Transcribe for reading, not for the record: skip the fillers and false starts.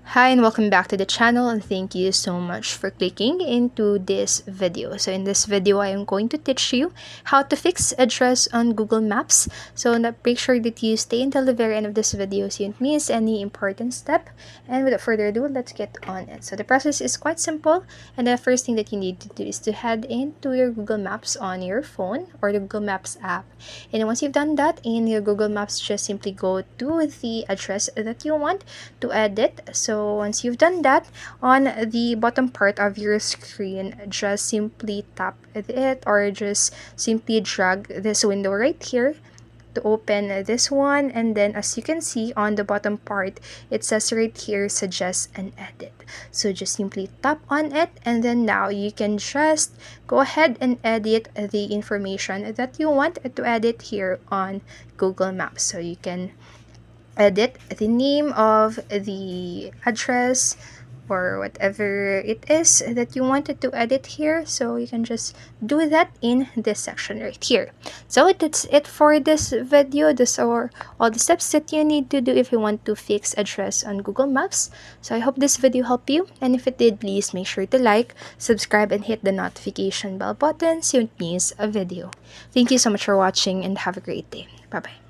Hi and welcome back to the channel, and thank you so much for clicking into this video. So in this video, I am going to teach you how to fix address on Google Maps. So make sure that you stay until the very end of this video so you don't miss any important step. And without further ado, let's get on it. So the process is quite simple, and the first thing that you need to do is to head into your Google Maps on your phone or the Google Maps app. And once you've done that in your Google Maps, just simply go to the address that you want to edit. So once you've done that, on the bottom part of your screen, just simply tap it or just simply drag this window right here to open this one. And then as you can see on the bottom part, it says right here, suggest an edit. So just simply tap on it, and then now you can just go ahead and edit the information that you want to edit here on Google Maps. So you can edit the name of the address or whatever it is that you wanted to edit here. So you can just do that in this section right here. So that's it for this video. These are all the steps that you need to do if you want to fix address on Google Maps. So I hope this video helped you, and if it did, please make sure to like, subscribe, and hit the notification bell button so you don't miss a video. Thank you so much for watching, and have a great day. Bye bye.